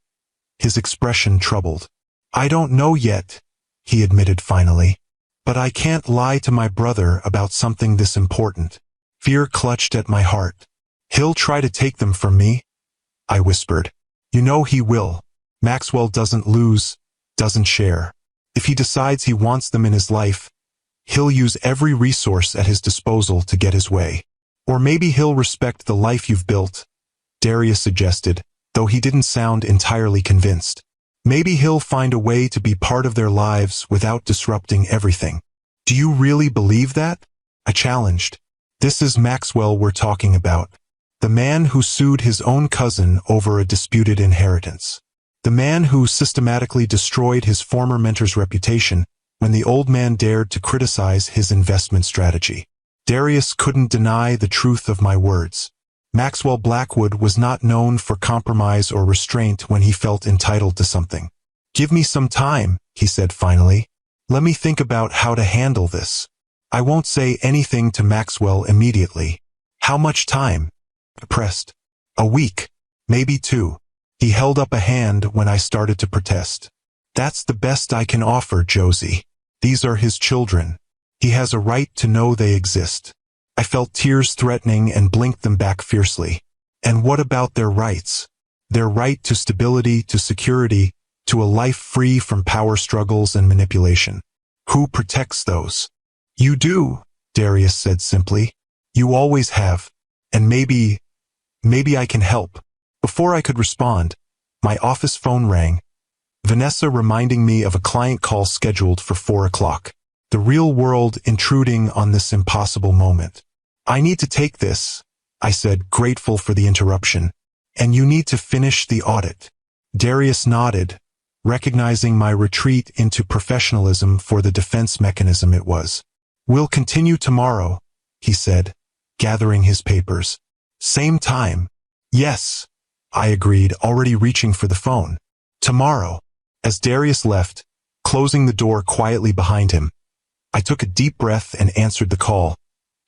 his expression troubled. I don't know yet, he admitted finally. But I can't lie to my brother about something this important. Fear clutched at my heart. He'll try to take them from me, I whispered. You know he will. Maxwell doesn't lose, doesn't share. If he decides he wants them in his life, He'll use every resource at his disposal to get his way. Or maybe he'll respect the life you've built, Darius suggested, though he didn't sound entirely convinced. Maybe he'll find a way to be part of their lives without disrupting everything. Do you really believe that? I challenged. This is Maxwell we're talking about. The man who sued his own cousin over a disputed inheritance. The man who systematically destroyed his former mentor's reputation when the old man dared to criticize his investment strategy. Darius couldn't deny the truth of my words. Maxwell Blackwood was not known for compromise or restraint when he felt entitled to something. Give me some time, he said finally. Let me think about how to handle this. I won't say anything to Maxwell immediately. How much time? I pressed. A week, maybe 2. He held up a hand when I started to protest. That's the best I can offer, Josie. These are his children. He has a right to know they exist. I felt tears threatening and blinked them back fiercely. And what about their rights? Their right to stability, to security, to a life free from power struggles and manipulation. Who protects those? You do, Darius said simply. You always have. And maybe I can help. Before I could respond, my office phone rang. Vanessa reminding me of a client call scheduled for 4 o'clock. The real world intruding on this impossible moment. I need to take this, I said, grateful for the interruption. And you need to finish the audit. Darius nodded, recognizing my retreat into professionalism for the defense mechanism it was. We'll continue tomorrow, he said, gathering his papers. Same time. Yes, I agreed, already reaching for the phone. Tomorrow. As Darius left, closing the door quietly behind him, I took a deep breath and answered the call,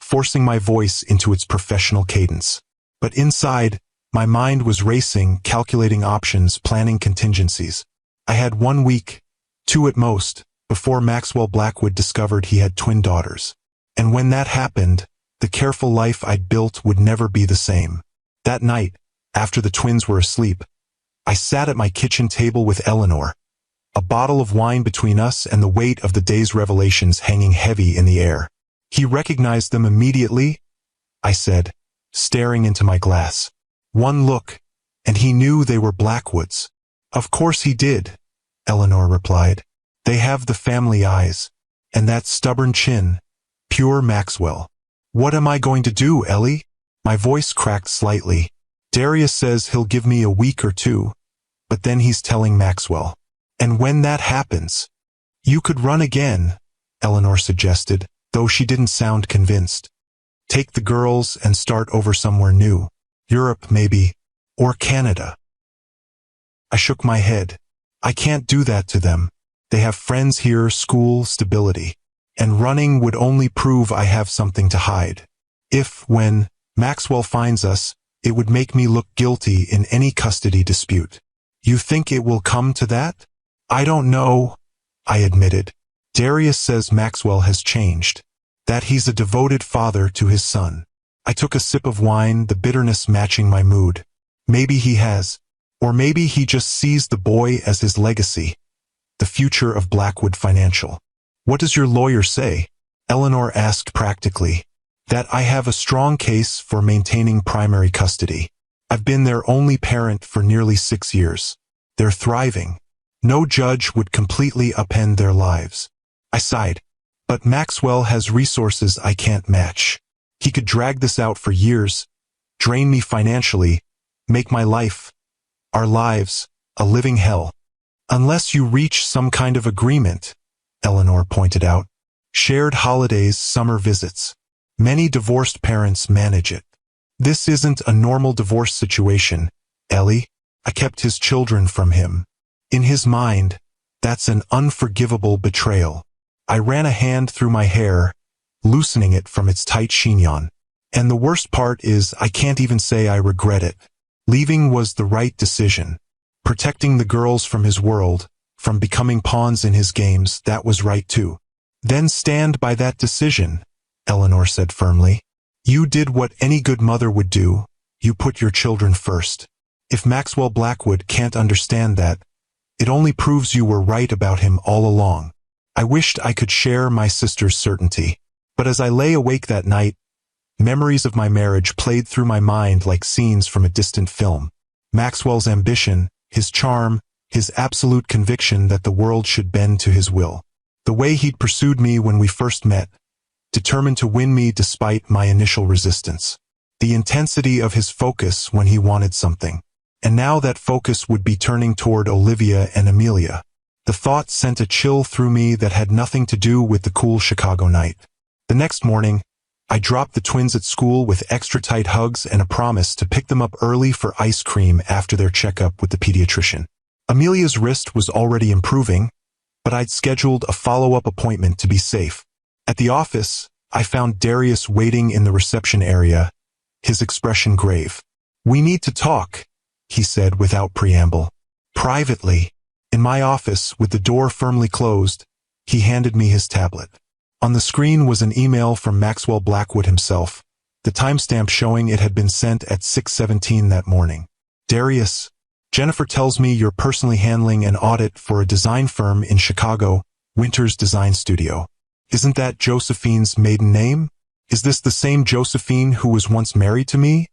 forcing my voice into its professional cadence. But inside, my mind was racing, calculating options, planning contingencies. I had 1 week, 2 at most, before Maxwell Blackwood discovered he had twin daughters. And when that happened, the careful life I'd built would never be the same. That night, after the twins were asleep, I sat at my kitchen table with Eleanor, a bottle of wine between us and the weight of the day's revelations hanging heavy in the air. He recognized them immediately, I said, staring into my glass. One look, and he knew they were Blackwoods. Of course he did, Eleanor replied. They have the family eyes, and that stubborn chin, pure Maxwell. What am I going to do, Ellie? My voice cracked slightly. Darius says he'll give me a week or 2, but then he's telling Maxwell. And when that happens, you could run again, Eleanor suggested, though she didn't sound convinced. Take the girls and start over somewhere new. Europe, maybe, or Canada. I shook my head. I can't do that to them. They have friends here, school, stability. And running would only prove I have something to hide. When Maxwell finds us, it would make me look guilty in any custody dispute. You think it will come to that? I don't know, I admitted. Darius says Maxwell has changed. That he's a devoted father to his son. I took a sip of wine, the bitterness matching my mood. Maybe he has. Or maybe he just sees the boy as his legacy. The future of Blackwood Financial. What does your lawyer say? Eleanor asked practically. That I have a strong case for maintaining primary custody. I've been their only parent for nearly 6 years. They're thriving. No judge would completely upend their lives. I sighed. But Maxwell has resources I can't match. He could drag this out for years, drain me financially, make my life, our lives, a living hell. Unless you reach some kind of agreement, Eleanor pointed out. Shared holidays, summer visits. Many divorced parents manage it. This isn't a normal divorce situation, Ellie. I kept his children from him. In his mind, that's an unforgivable betrayal. I ran a hand through my hair, loosening it from its tight chignon. And the worst part is I can't even say I regret it. Leaving was the right decision. Protecting the girls from his world, from becoming pawns in his games, that was right too. Then stand by that decision, Eleanor said firmly. You did what any good mother would do. You put your children first. If Maxwell Blackwood can't understand that, it only proves you were right about him all along. I wished I could share my sister's certainty. But as I lay awake that night, memories of my marriage played through my mind like scenes from a distant film. Maxwell's ambition, his charm, his absolute conviction that the world should bend to his will. The way he'd pursued me when we first met, determined to win me despite my initial resistance. The intensity of his focus when he wanted something. And now that focus would be turning toward Olivia and Amelia. The thought sent a chill through me that had nothing to do with the cool Chicago night. The next morning, I dropped the twins at school with extra tight hugs and a promise to pick them up early for ice cream after their checkup with the pediatrician. Amelia's wrist was already improving, but I'd scheduled a follow-up appointment to be safe. At the office, I found Darius waiting in the reception area, his expression grave. "We need to talk," he said without preamble. Privately, in my office with the door firmly closed, he handed me his tablet. On the screen was an email from Maxwell Blackwood himself, the timestamp showing it had been sent at 6:17 that morning. "Darius, Jennifer tells me you're personally handling an audit for a design firm in Chicago, Winters Design Studio. Isn't that Josephine's maiden name? Is this the same Josephine who was once married to me?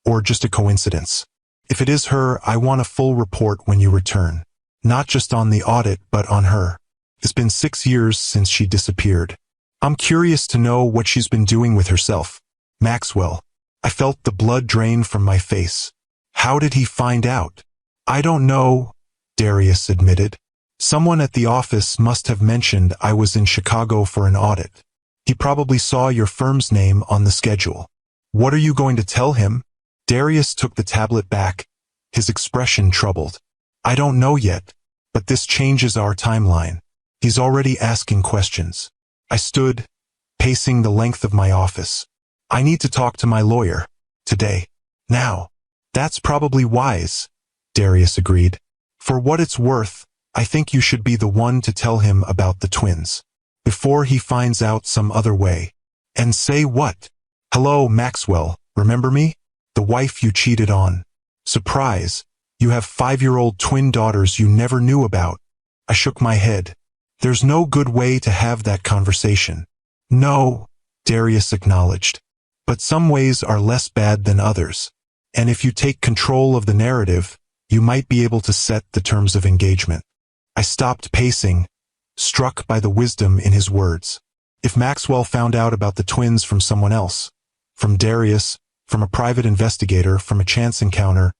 Or just a coincidence? If it is her, I want a full report when you return. Not just on the audit, but on her. It's been 6 years since she disappeared. I'm curious to know what she's been doing with herself." Maxwell. I felt the blood drain from my face. How did he find out? "I don't know," Darius admitted. "Someone at the office must have mentioned I was in Chicago for an audit. He probably saw your firm's name on the schedule." "What are you going to tell him?" Darius took the tablet back, his expression troubled. "I don't know yet, but this changes our timeline. He's already asking questions." I stood, pacing the length of my office. "I need to talk to my lawyer. Today. Now." "That's probably wise," Darius agreed. "For what it's worth, I think you should be the one to tell him about the twins. Before he finds out some other way." "And say what?" "Hello, Maxwell, remember me? The wife you cheated on. Surprise, you have 5-year-old twin daughters you never knew about." I shook my head. "There's no good way to have that conversation." "No," Darius acknowledged. "But some ways are less bad than others. And if you take control of the narrative, you might be able to set the terms of engagement." I stopped pacing, struck by the wisdom in his words. If Maxwell found out about the twins from someone else, from Darius, from a private investigator, from a chance encounter,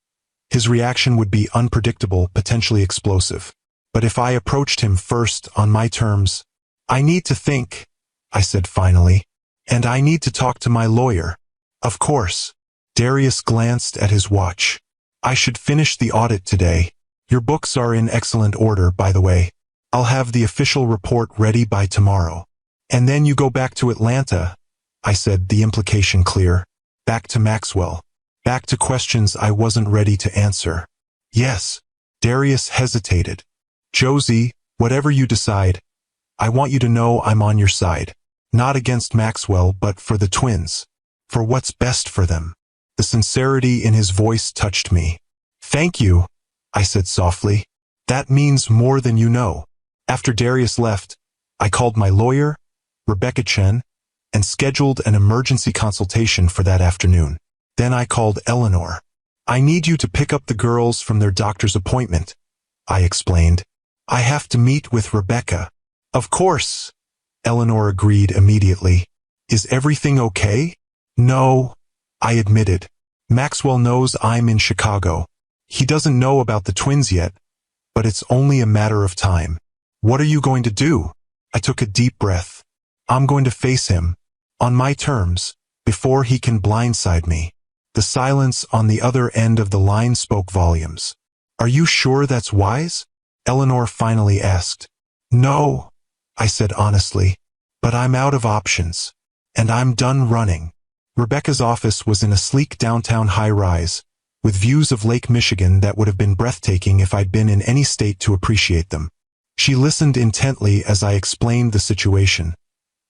his reaction would be unpredictable, potentially explosive. But if I approached him first on my terms, "I need to think," I said finally, "and I need to talk to my lawyer." "Of course." Darius glanced at his watch. "I should finish the audit today. Your books are in excellent order, by the way. I'll have the official report ready by tomorrow." "And then you go back to Atlanta," I said, the implication clear. Back to Maxwell. Back to questions I wasn't ready to answer. "Yes." Darius hesitated. "Josie, whatever you decide, I want you to know I'm on your side. Not against Maxwell, but for the twins. For what's best for them." The sincerity in his voice touched me. "Thank you," I said softly. "That means more than you know." After Darius left, I called my lawyer, Rebecca Chen, and scheduled an emergency consultation for that afternoon. Then I called Eleanor. "I need you to pick up the girls from their doctor's appointment," I explained. "I have to meet with Rebecca." "Of course," Eleanor agreed immediately. "Is everything okay?" "No," I admitted. "Maxwell knows I'm in Chicago. He doesn't know about the twins yet, but it's only a matter of time." "What are you going to do?" I took a deep breath. "I'm going to face him, on my terms, before he can blindside me." The silence on the other end of the line spoke volumes. "Are you sure that's wise?" Eleanor finally asked. "No," I said honestly, "but I'm out of options. And I'm done running." Rebecca's office was in a sleek downtown high-rise, with views of Lake Michigan that would have been breathtaking if I'd been in any state to appreciate them. She listened intently as I explained the situation,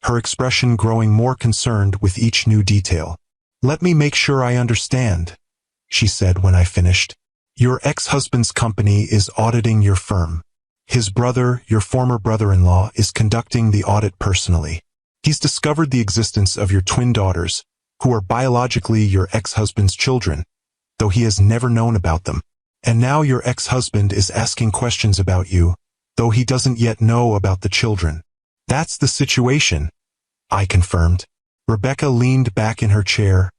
her expression growing more concerned with each new detail. "Let me make sure I understand," she said when I finished. "Your ex-husband's company is auditing your firm. His brother, your former brother-in-law, is conducting the audit personally. He's discovered the existence of your twin daughters, who are biologically your ex-husband's children, though he has never known about them. And now your ex-husband is asking questions about you, though he doesn't yet know about the children. That's the situation, I confirmed. Rebecca leaned back in her chair,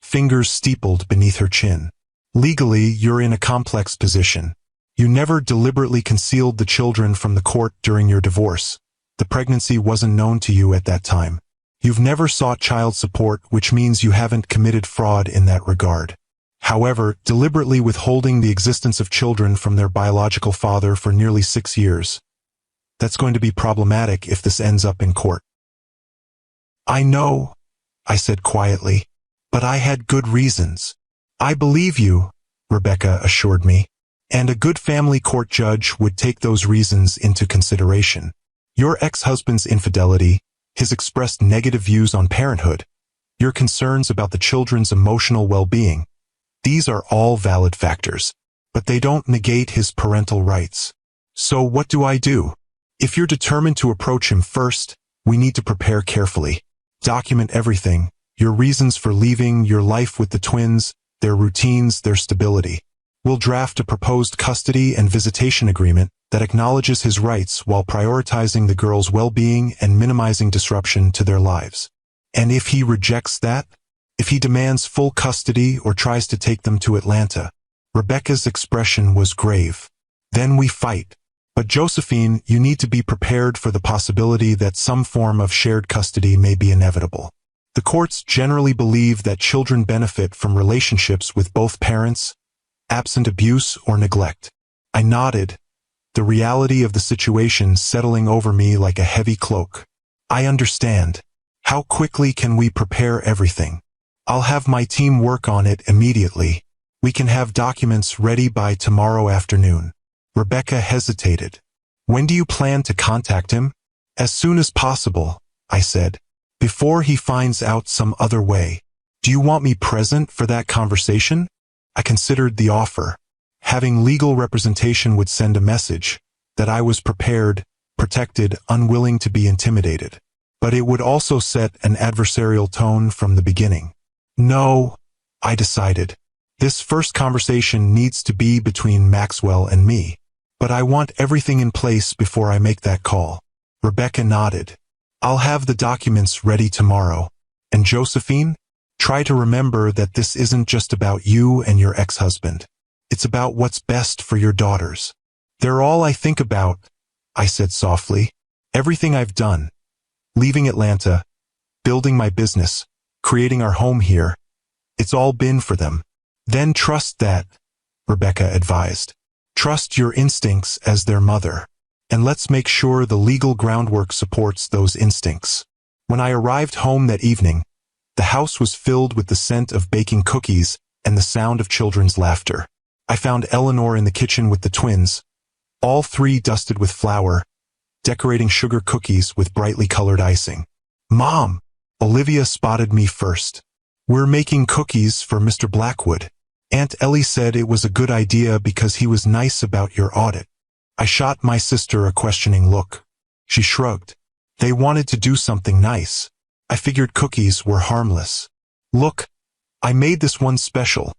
fingers steepled beneath her chin. Legally, you're in a complex position. You never deliberately concealed the children from the court during your divorce. The pregnancy wasn't known to you at that time. You've never sought child support, which means you haven't committed fraud in that regard. However, deliberately withholding the existence of children from their biological father for nearly 6 years, that's going to be problematic if this ends up in court. I know, I said quietly, but I had good reasons. I believe you, Rebecca assured me, and a good family court judge would take those reasons into consideration. Your ex-husband's infidelity, his expressed negative views on parenthood, your concerns about the children's emotional well-being, these are all valid factors, but they don't negate his parental rights. So what do I do? If you're determined to approach him first, we need to prepare carefully. Document everything, your reasons for leaving, your life with the twins, their routines, their stability. We'll draft a proposed custody and visitation agreement that acknowledges his rights while prioritizing the girls' well-being and minimizing disruption to their lives. And if he rejects that, if he demands full custody or tries to take them to Atlanta, Rebecca's expression was grave. Then we fight. But Josephine, you need to be prepared for the possibility that some form of shared custody may be inevitable. The courts generally believe that children benefit from relationships with both parents, absent abuse or neglect. I nodded, the reality of the situation settling over me like a heavy cloak. I understand. How quickly can we prepare everything? I'll have my team work on it immediately. We can have documents ready by tomorrow afternoon. Rebecca hesitated. When do you plan to contact him? As soon as possible, I said. Before he finds out some other way. Do you want me present for that conversation? I considered the offer. Having legal representation would send a message that I was prepared, protected, unwilling to be intimidated. But it would also set an adversarial tone from the beginning. No, I decided. This first conversation needs to be between Maxwell and me. But I want everything in place before I make that call. Rebecca nodded. I'll have the documents ready tomorrow. And Josephine, try to remember that this isn't just about you and your ex-husband. It's about what's best for your daughters. They're all I think about, I said softly. Everything I've done. Leaving Atlanta, building my business, creating our home here. It's all been for them. Then trust that, Rebecca advised. Trust your instincts as their mother. And let's make sure the legal groundwork supports those instincts. When I arrived home that evening, the house was filled with the scent of baking cookies and the sound of children's laughter. I found Eleanor in the kitchen with the twins, all three dusted with flour, decorating sugar cookies with brightly colored icing. Mom, Olivia spotted me first. We're making cookies for Mr. Blackwood. Aunt Ellie said it was a good idea because he was nice about your audit. I shot my sister a questioning look. She shrugged. They wanted to do something nice. I figured cookies were harmless. Look, I made this one special,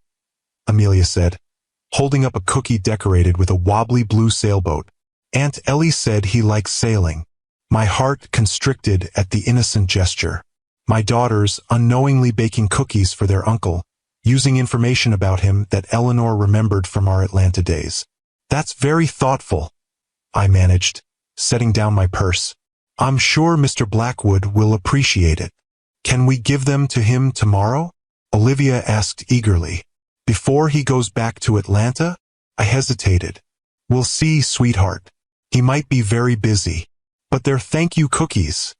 Amelia said, holding up a cookie decorated with a wobbly blue sailboat. Aunt Ellie said he likes sailing. My heart constricted at the innocent gesture. My daughters unknowingly baking cookies for their uncle, using information about him that Eleanor remembered from our Atlanta days. That's very thoughtful, I managed, setting down my purse. I'm sure Mr. Blackwood will appreciate it. Can we give them to him tomorrow? Olivia asked eagerly. Before he goes back to Atlanta? I hesitated. We'll see, sweetheart. He might be very busy. But they're thank you cookies,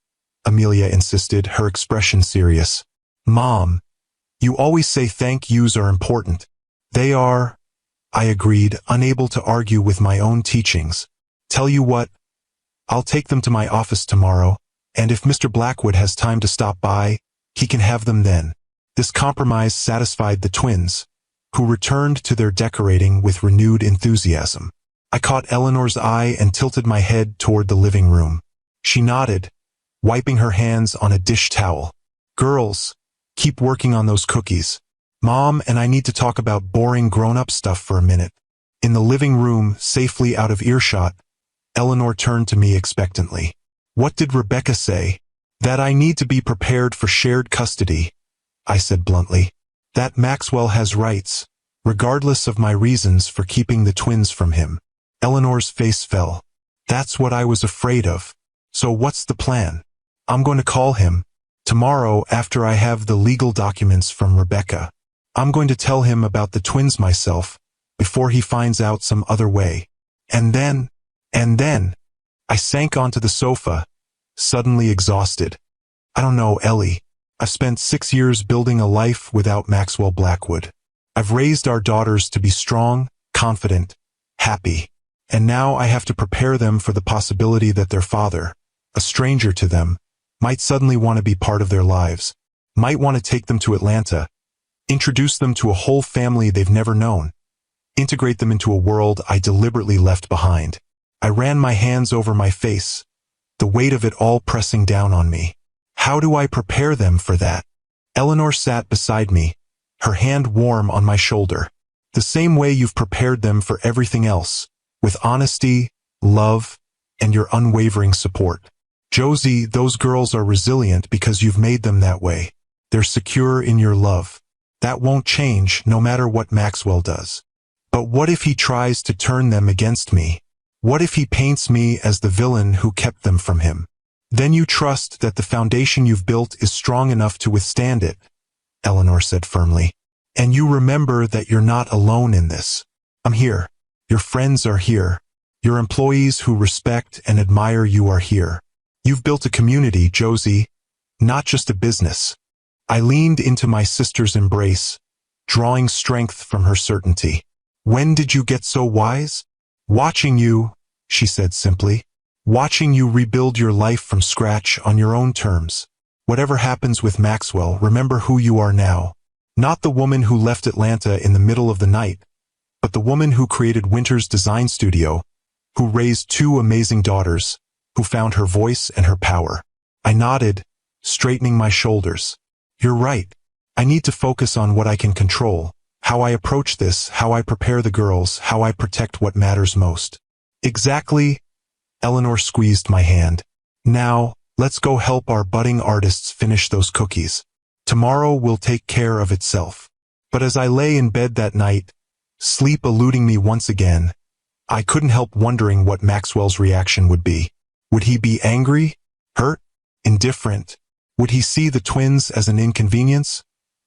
Amelia insisted, her expression serious. Mom, you always say thank yous are important. They are, I agreed, unable to argue with my own teachings. Tell you what, I'll take them to my office tomorrow, and if Mr. Blackwood has time to stop by, he can have them then. This compromise satisfied the twins, who returned to their decorating with renewed enthusiasm. I caught Eleanor's eye and tilted my head toward the living room. She nodded, wiping her hands on a dish towel. Girls, keep working on those cookies. Mom and I need to talk about boring grown-up stuff for a minute. In the living room, safely out of earshot, Eleanor turned to me expectantly. What did Rebecca say? That I need to be prepared for shared custody, I said bluntly. That Maxwell has rights, regardless of my reasons for keeping the twins from him. Eleanor's face fell. That's what I was afraid of. So what's the plan? I'm going to call him. Tomorrow, after I have the legal documents from Rebecca. I'm going to tell him about the twins myself, before he finds out some other way. And then, I sank onto the sofa, suddenly exhausted. I don't know, Ellie. I've spent 6 years building a life without Maxwell Blackwood. I've raised our daughters to be strong, confident, happy. And now I have to prepare them for the possibility that their father, a stranger to them, might suddenly want to be part of their lives, might want to take them to Atlanta, introduce them to a whole family they've never known, integrate them into a world I deliberately left behind. I ran my hands over my face, the weight of it all pressing down on me. How do I prepare them for that? Eleanor sat beside me, her hand warm on my shoulder. The same way you've prepared them for everything else, with honesty, love, and your unwavering support. Josie, those girls are resilient because you've made them that way. They're secure in your love. That won't change no matter what Maxwell does. But what if he tries to turn them against me? What if he paints me as the villain who kept them from him? Then you trust that the foundation you've built is strong enough to withstand it, Eleanor said firmly. And you remember that you're not alone in this. I'm here. Your friends are here. Your employees who respect and admire you are here. You've built a community, Josie, not just a business. I leaned into my sister's embrace, drawing strength from her certainty. When did you get so wise? Watching you, she said simply. Watching you rebuild your life from scratch on your own terms. Whatever happens with Maxwell, remember who you are now. Not the woman who left Atlanta in the middle of the night, but the woman who created Winter's design studio, who raised 2 amazing daughters, who found her voice and her power. I nodded, straightening my shoulders. You're right. I need to focus on what I can control, how I approach this, how I prepare the girls, how I protect what matters most. Exactly. Eleanor squeezed my hand. Now, let's go help our budding artists finish those cookies. Tomorrow will take care of itself. But as I lay in bed that night, sleep eluding me once again, I couldn't help wondering what Maxwell's reaction would be. Would he be angry, hurt, indifferent? Would he see the twins as an inconvenience?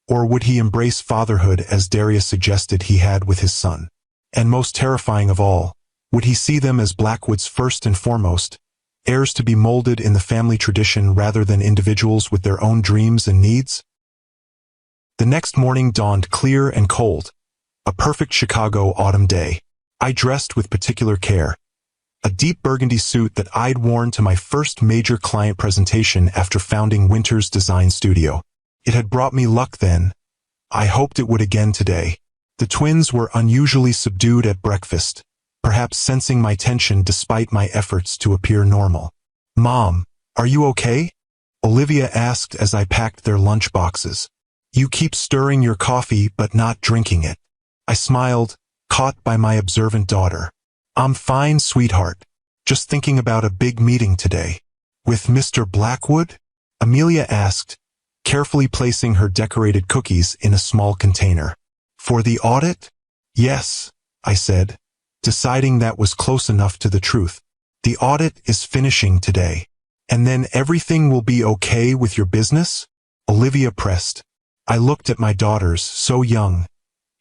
Or would he embrace fatherhood as Darius suggested he had with his son? And most terrifying of all, would he see them as Blackwood's first and foremost, heirs to be molded in the family tradition rather than individuals with their own dreams and needs? The next morning dawned clear and cold, a perfect Chicago autumn day. I dressed with particular care. A deep burgundy suit that I'd worn to my first major client presentation after founding Winter's design studio. It had brought me luck then. I hoped it would again today. The twins were unusually subdued at breakfast, perhaps sensing my tension despite my efforts to appear normal. Mom, are you okay? Olivia asked as I packed their lunch boxes. You keep stirring your coffee but not drinking it. I smiled, caught by my observant daughter. I'm fine, sweetheart. Just thinking about a big meeting today. With Mr. Blackwood? Amelia asked, carefully placing her decorated cookies in a small container. For the audit? Yes, I said, deciding that was close enough to the truth. The audit is finishing today. And then everything will be okay with your business? Olivia pressed. I looked at my daughters, so young,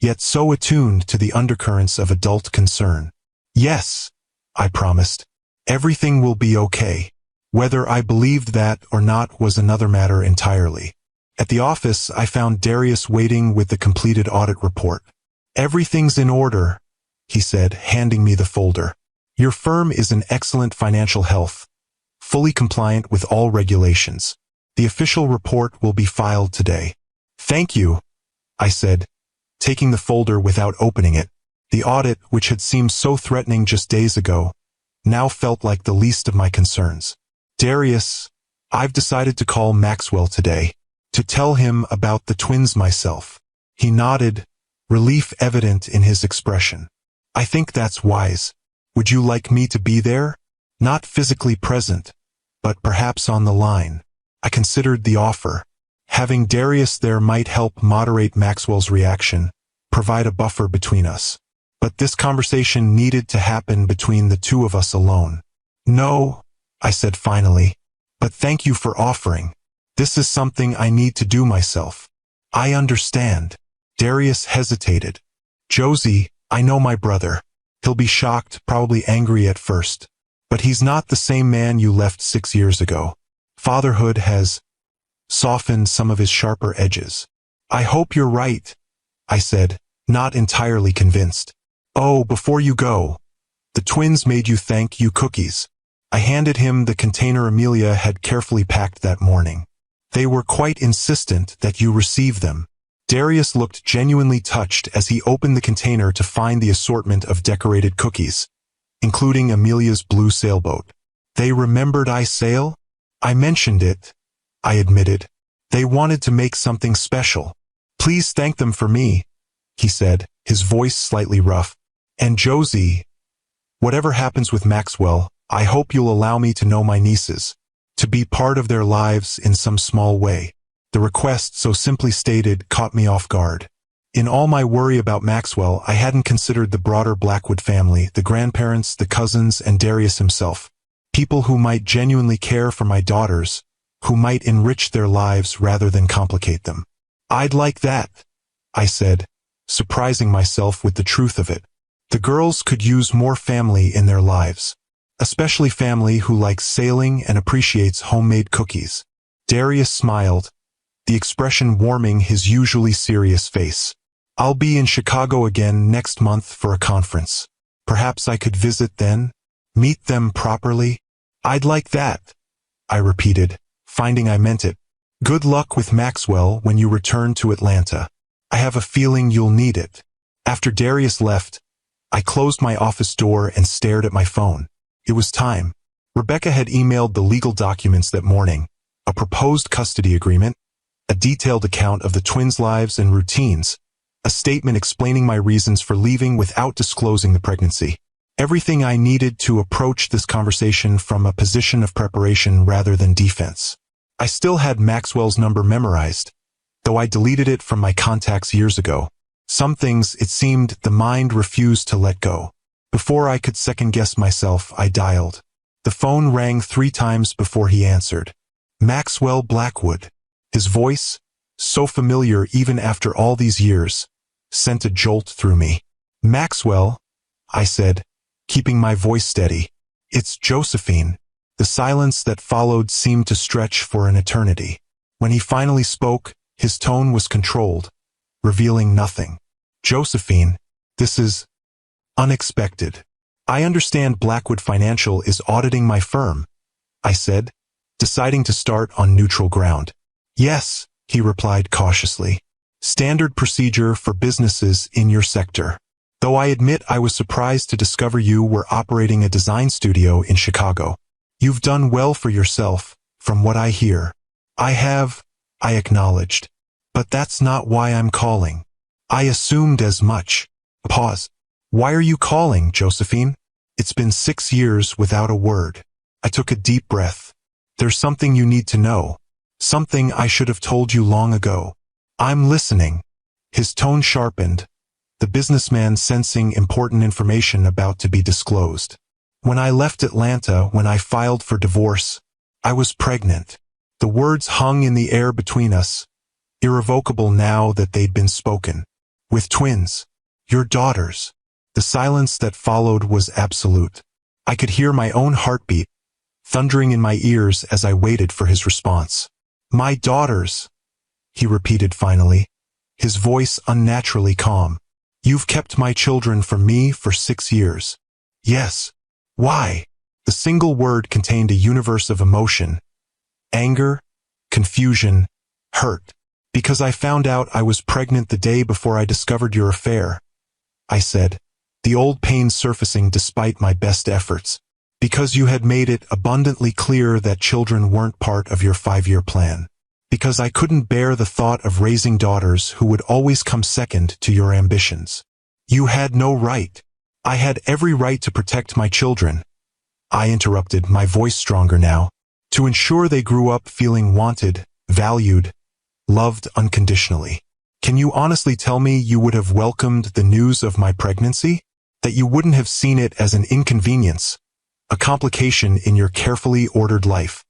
yet so attuned to the undercurrents of adult concern. Yes, I promised. Everything will be okay. Whether I believed that or not was another matter entirely. At the office, I found Darius waiting with the completed audit report. Everything's in order, he said, handing me the folder. Your firm is in excellent financial health, fully compliant with all regulations. The official report will be filed today. Thank you, I said, taking the folder without opening it. The audit, which had seemed so threatening just days ago, now felt like the least of my concerns. Darius, I've decided to call Maxwell today, to tell him about the twins myself. He nodded, relief evident in his expression. I think that's wise. Would you like me to be there? Not physically present, but perhaps on the line. I considered the offer. Having Darius there might help moderate Maxwell's reaction, provide a buffer between us. But this conversation needed to happen between the two of us alone. No, I said finally, but thank you for offering. This is something I need to do myself. I understand. Darius hesitated. Josie, I know my brother. He'll be shocked, probably angry at first. But he's not the same man you left 6 years ago. Fatherhood has softened some of his sharper edges. I hope you're right, I said, not entirely convinced. Oh, before you go, the twins made you thank you cookies. I handed him the container Amelia had carefully packed that morning. They were quite insistent that you receive them. Darius looked genuinely touched as he opened the container to find the assortment of decorated cookies, including Amelia's blue sailboat. They remembered I sail? I mentioned it, I admitted. They wanted to make something special. Please thank them for me, he said, his voice slightly rough. And Josie, whatever happens with Maxwell, I hope you'll allow me to know my nieces, to be part of their lives in some small way. The request, so simply stated, caught me off guard. In all my worry about Maxwell, I hadn't considered the broader Blackwood family, the grandparents, the cousins, and Darius himself. People who might genuinely care for my daughters, who might enrich their lives rather than complicate them. I'd like that, I said, surprising myself with the truth of it. The girls could use more family in their lives, especially family who likes sailing and appreciates homemade cookies. Darius smiled, the expression warming his usually serious face. I'll be in Chicago again next month for a conference. Perhaps I could visit then? Meet them properly? I'd like that, I repeated, finding I meant it. Good luck with Maxwell when you return to Atlanta. I have a feeling you'll need it. After Darius left, I closed my office door and stared at my phone. It was time. Rebecca had emailed the legal documents that morning, a proposed custody agreement, a detailed account of the twins' lives and routines, a statement explaining my reasons for leaving without disclosing the pregnancy. Everything I needed to approach this conversation from a position of preparation rather than defense. I still had Maxwell's number memorized, though I deleted it from my contacts years ago. Some things, it seemed, the mind refused to let go. Before I could second-guess myself, I dialed. The phone rang 3 times before he answered. Maxwell Blackwood. His voice, so familiar even after all these years, sent a jolt through me. Maxwell, I said, keeping my voice steady. It's Josephine. The silence that followed seemed to stretch for an eternity. When he finally spoke, his tone was controlled, revealing nothing. Josephine, this is unexpected. I understand Blackwood Financial is auditing my firm, I said, deciding to start on neutral ground. Yes, he replied cautiously. Standard procedure for businesses in your sector. Though I admit I was surprised to discover you were operating a design studio in Chicago. You've done well for yourself, from what I hear. I have, I acknowledged. But that's not why I'm calling. I assumed as much. Pause. Why are you calling, Josephine? It's been 6 years without a word. I took a deep breath. There's something you need to know. Something I should have told you long ago. I'm listening. His tone sharpened, the businessman sensing important information about to be disclosed. When I left Atlanta, when I filed for divorce, I was pregnant. The words hung in the air between us, irrevocable now that they'd been spoken. With twins. Your daughters. The silence that followed was absolute. I could hear my own heartbeat, thundering in my ears as I waited for his response. My daughters, he repeated finally, his voice unnaturally calm. You've kept my children from me for 6 years. Yes. Why? The single word contained a universe of emotion. Anger, confusion, hurt. Because I found out I was pregnant the day before I discovered your affair, I said, the old pain surfacing despite my best efforts. Because you had made it abundantly clear that children weren't part of your 5-year plan. Because I couldn't bear the thought of raising daughters who would always come second to your ambitions. You had no right. I had every right to protect my children. I interrupted, my voice stronger now. To ensure they grew up feeling wanted, valued, loved unconditionally. Can you honestly tell me you would have welcomed the news of my pregnancy? That you wouldn't have seen it as an inconvenience, a complication in your carefully ordered life?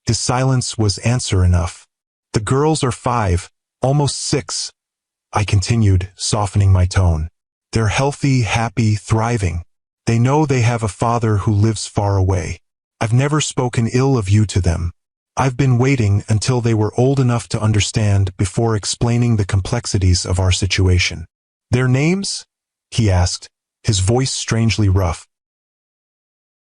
His silence was answer enough. The girls are 5, almost 6. I continued, softening my tone. They're healthy, happy, thriving. They know they have a father who lives far away. I've never spoken ill of you to them. I've been waiting until they were old enough to understand before explaining the complexities of our situation. Their names? He asked, his voice strangely rough.